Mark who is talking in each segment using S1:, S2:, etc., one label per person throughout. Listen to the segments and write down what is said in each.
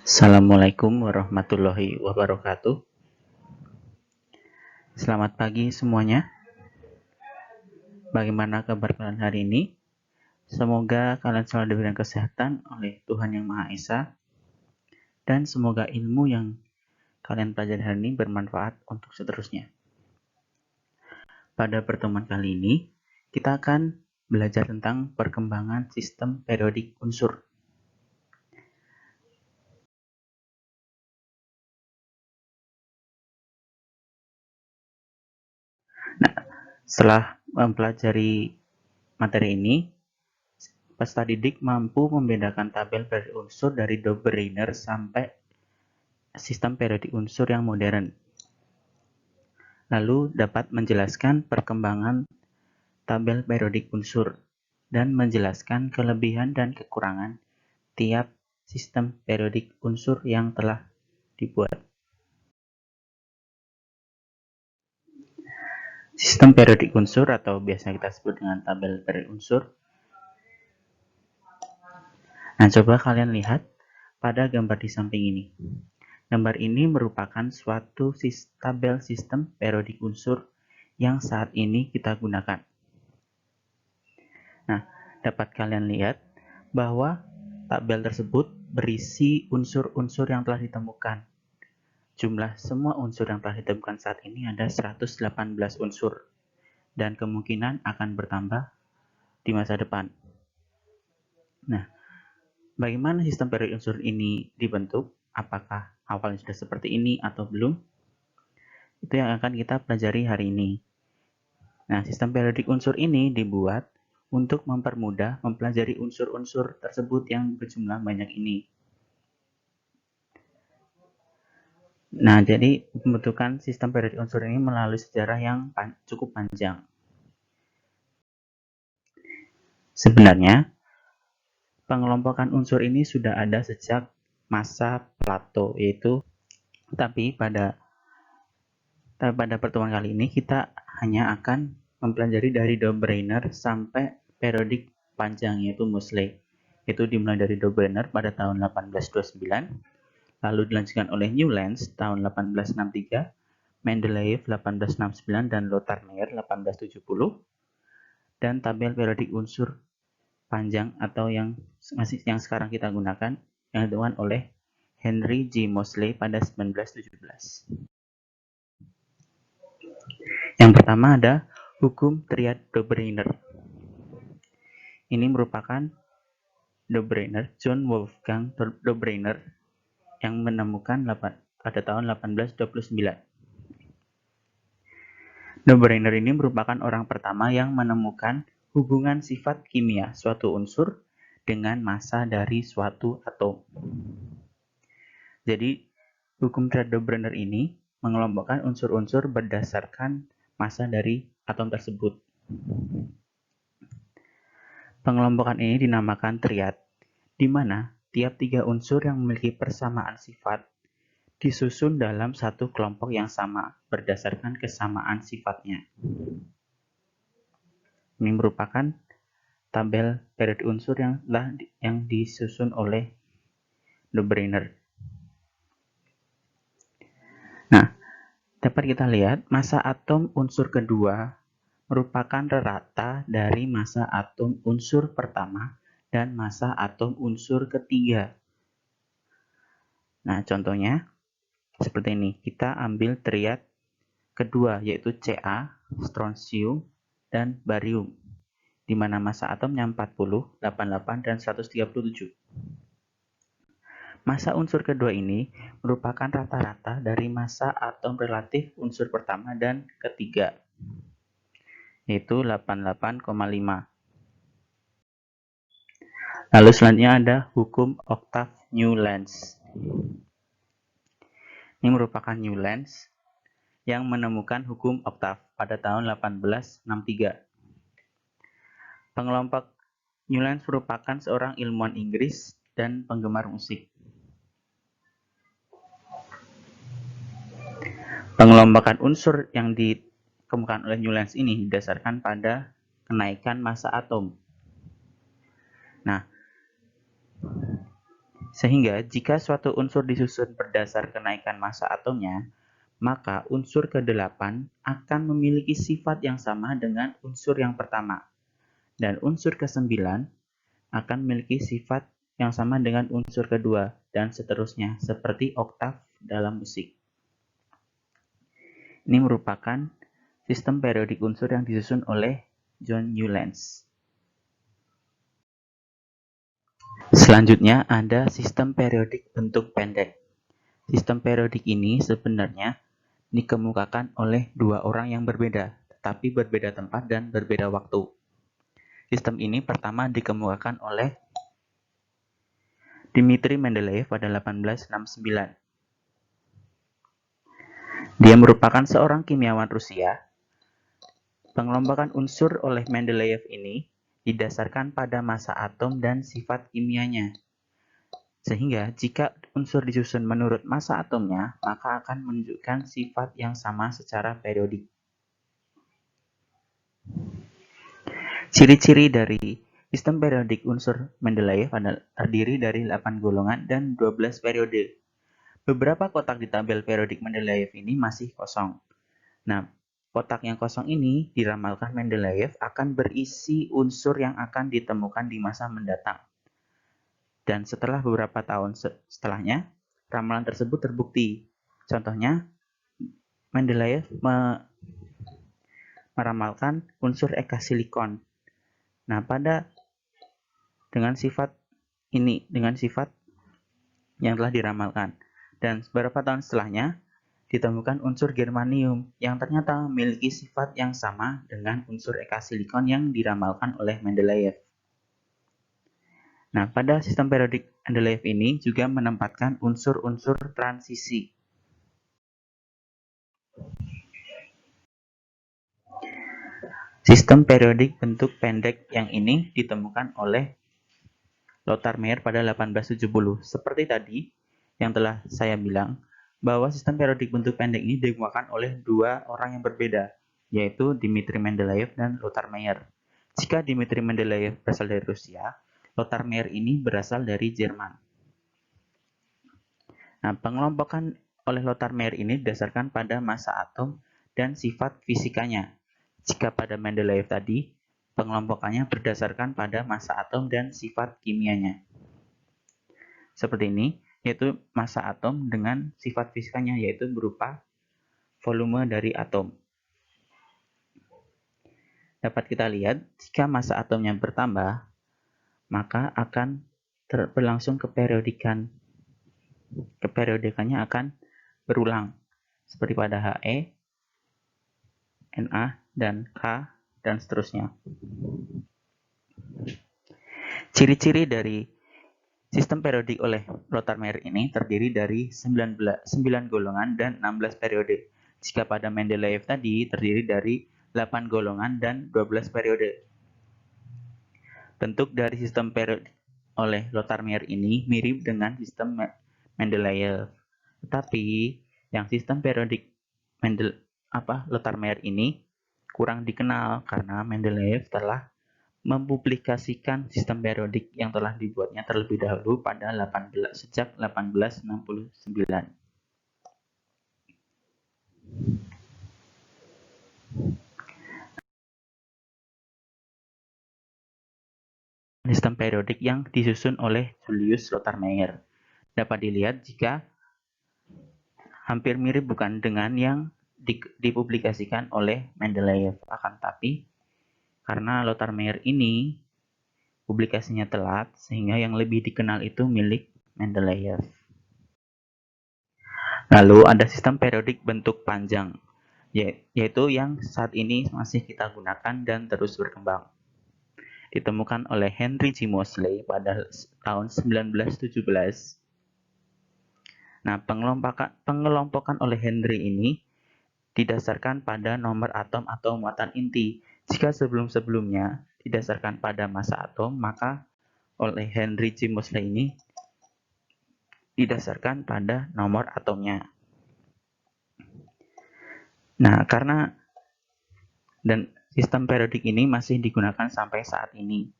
S1: Assalamualaikum warahmatullahi wabarakatuh. Selamat pagi semuanya. Bagaimana kabar kalian hari ini? Semoga kalian selalu diberikan kesehatan oleh Tuhan Yang Maha Esa, dan semoga ilmu yang kalian pelajari hari ini bermanfaat untuk seterusnya. Pada pertemuan kali ini, kita akan belajar tentang perkembangan sistem periodik unsur. Nah, setelah mempelajari materi ini, peserta didik mampu membedakan tabel periodik unsur dari Dobereiner sampai sistem periodik unsur yang modern. Lalu dapat menjelaskan perkembangan tabel periodik unsur dan menjelaskan kelebihan dan kekurangan tiap sistem periodik unsur yang telah dibuat. Sistem periodik unsur atau biasa kita sebut dengan tabel periodik unsur. Nah, coba kalian lihat pada gambar di samping ini. Gambar ini merupakan suatu tabel sistem periodik unsur yang saat ini kita gunakan. Nah, dapat kalian lihat bahwa tabel tersebut berisi unsur-unsur yang telah ditemukan. Jumlah semua unsur yang telah ditemukan saat ini ada 118 unsur dan kemungkinan akan bertambah di masa depan. Nah, bagaimana sistem periodik unsur ini dibentuk? Apakah awalnya sudah seperti ini atau belum? Itu yang akan kita pelajari hari ini. Nah, sistem periodik unsur ini dibuat untuk mempermudah mempelajari unsur-unsur tersebut yang berjumlah banyak ini. Nah, jadi pembentukan sistem periodik unsur ini melalui sejarah yang cukup panjang. Sebenarnya, pengelompokan unsur ini sudah ada sejak masa Plato, tapi pada pertemuan kali ini kita hanya akan mempelajari dari Dobereiner sampai periodik panjang, yaitu Moseley. Itu dimulai dari Dobereiner pada tahun 1829, lalu dilanjutkan oleh Newlands tahun 1863, Mendeleev 1869, dan Lothar Meyer 1870. Dan tabel periodik unsur panjang atau yang sekarang kita gunakan yang ditemukan oleh Henry J. Moseley pada 1917. Yang pertama ada hukum triad Dobereiner. Ini merupakan John Wolfgang Dobereiner yang menemukan pada tahun 1829. Dobereiner ini merupakan orang pertama yang menemukan hubungan sifat kimia suatu unsur dengan massa dari suatu atom. Jadi, hukum triad Dobereiner ini mengelompokkan unsur-unsur berdasarkan massa dari atom tersebut. Pengelompokan ini dinamakan triad, di mana tiap 3 unsur yang memiliki persamaan sifat disusun dalam satu kelompok yang sama berdasarkan kesamaan sifatnya. Ini merupakan tabel periodik unsur yang disusun oleh Dobereiner. Nah, dapat kita lihat massa atom unsur kedua merupakan rata dari massa atom unsur pertama dan massa atom unsur ketiga. Nah, contohnya seperti ini. Kita ambil triad kedua, yaitu Ca, strontium, dan barium, di mana massa atomnya 40, 88, dan 137. Massa unsur kedua ini merupakan rata-rata dari massa atom relatif unsur pertama dan ketiga, yaitu 88,5. Lalu selanjutnya ada hukum oktav Newlands. Ini merupakan Newlands yang menemukan hukum oktav pada tahun 1863. Pengelompok Newlands merupakan seorang ilmuwan Inggris dan penggemar musik. Pengelompokan unsur yang dikemukakan oleh Newlands ini didasarkan pada kenaikan massa atom. Nah, Sehingga jika suatu unsur disusun berdasar kenaikan massa atomnya, maka unsur ke-8 akan memiliki sifat yang sama dengan unsur yang pertama. Dan unsur ke-9 akan memiliki sifat yang sama dengan unsur kedua, dan seterusnya, seperti oktav dalam musik. Ini merupakan sistem periodik unsur yang disusun oleh John Newlands. Selanjutnya ada sistem periodik bentuk pendek. Sistem periodik ini sebenarnya dikemukakan oleh dua orang yang berbeda, tetapi berbeda tempat dan berbeda waktu. Sistem ini pertama dikemukakan oleh Dmitri Mendeleev pada 1869. Dia merupakan seorang kimiawan Rusia. Pengelompokan unsur oleh Mendeleev ini didasarkan pada massa atom dan sifat kimianya. Sehingga jika unsur disusun menurut massa atomnya, maka akan menunjukkan sifat yang sama secara periodik. Ciri-ciri dari sistem periodik unsur Mendeleev terdiri dari 8 golongan dan 12 periode. Beberapa kotak di tabel periodik Mendeleev ini masih kosong. Nah, kotak yang kosong ini diramalkan Mendeleev akan berisi unsur yang akan ditemukan di masa mendatang. Dan setelah beberapa tahun setelahnya, ramalan tersebut terbukti. Contohnya, Mendeleev meramalkan unsur eka silikon. Nah, dengan sifat yang telah diramalkan. Dan beberapa tahun setelahnya, ditemukan unsur germanium yang ternyata memiliki sifat yang sama dengan unsur eka silikon yang diramalkan oleh Mendeleev. Nah, pada sistem periodik Mendeleev ini juga menempatkan unsur-unsur transisi. Sistem periodik bentuk pendek yang ini ditemukan oleh Lothar Meyer pada 1870. Seperti tadi yang telah saya bilang, bahwa sistem periodik bentuk pendek ini dikemukakan oleh dua orang yang berbeda, yaitu Dmitri Mendeleev dan Lothar Meyer. Jika Dmitri Mendeleev berasal dari Rusia, Lothar Meyer ini berasal dari Jerman. Nah, pengelompokan oleh Lothar Meyer ini didasarkan pada massa atom dan sifat fisikanya. Jika pada Mendeleev tadi, pengelompokannya berdasarkan pada massa atom dan sifat kimianya. Seperti ini, yaitu massa atom dengan sifat fisikanya, yaitu berupa volume dari atom. Dapat kita lihat, jika massa atomnya bertambah, maka akan berlangsung keperiodikan. Keperiodikannya akan berulang, seperti pada He, Na, dan K, dan seterusnya. Ciri-ciri dari sistem periodik oleh Lothar Meyer ini terdiri dari 9 golongan dan 16 periode. Jika pada Mendeleev tadi terdiri dari 8 golongan dan 12 periode. Bentuk dari sistem periodik oleh Lothar Meyer ini mirip dengan sistem Mendeleev. Tetapi yang sistem periodik Lothar Meyer ini kurang dikenal karena Mendeleev telah mempublikasikan sistem periodik yang telah dibuatnya terlebih dahulu pada sejak 1869. Sistem periodik yang disusun oleh Julius Lothar Meyer dapat dilihat jika hampir mirip bukan dengan yang dipublikasikan oleh Mendeleev. Akan tetapi, karena Lothar Meyer ini publikasinya telat, sehingga yang lebih dikenal itu milik Mendeleev. Lalu ada sistem periodik bentuk panjang, yaitu yang saat ini masih kita gunakan dan terus berkembang. Ditemukan oleh Henry G. Moseley pada tahun 1917. Nah, pengelompokan oleh Henry ini didasarkan pada nomor atom atau muatan inti. Jika sebelum-sebelumnya didasarkan pada massa atom, maka oleh Henry G. Moseley ini didasarkan pada nomor atomnya. Nah, karena dan sistem periodik ini masih digunakan sampai saat ini.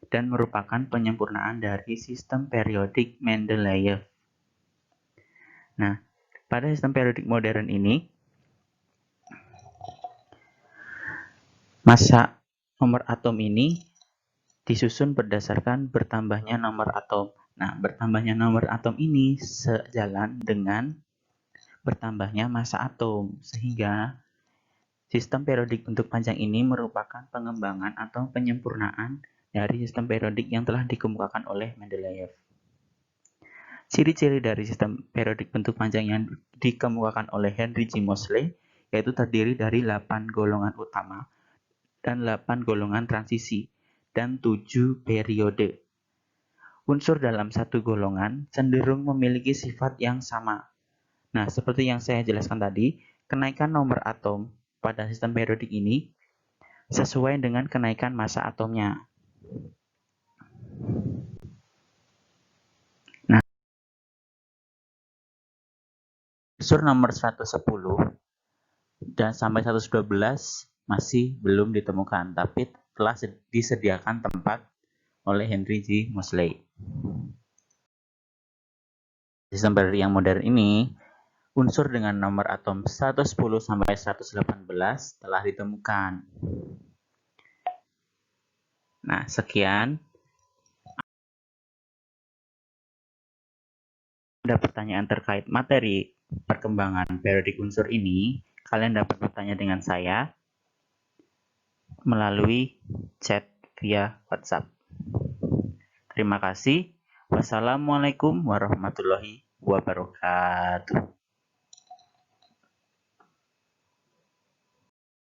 S1: dan merupakan penyempurnaan dari sistem periodik Mendeleev. Nah, pada sistem periodik modern ini, massa nomor atom ini disusun berdasarkan bertambahnya nomor atom. Nah, bertambahnya nomor atom ini sejalan dengan bertambahnya massa atom, sehingga sistem periodik bentuk panjang ini merupakan pengembangan atau penyempurnaan dari sistem periodik yang telah dikemukakan oleh Mendeleev. Ciri-ciri dari sistem periodik bentuk panjang yang dikemukakan oleh Henry J. Moseley yaitu terdiri dari 8 golongan utama dan 8 golongan transisi dan 7 periode. Unsur dalam satu golongan cenderung memiliki sifat yang sama. Nah, seperti yang saya jelaskan tadi, kenaikan nomor atom pada sistem periodik ini sesuai dengan kenaikan massa atomnya. Nah, unsur nomor 110 dan sampai 112 masih belum ditemukan, tapi telah disediakan tempat oleh Henry J. Moseley. Sistem periodik yang modern ini, unsur dengan nomor atom 110 sampai 118 telah ditemukan. Nah, sekian. Ada pertanyaan terkait materi perkembangan periodik unsur ini, kalian dapat bertanya dengan saya melalui chat via WhatsApp. Terima kasih. Wassalamualaikum warahmatullahi wabarakatuh.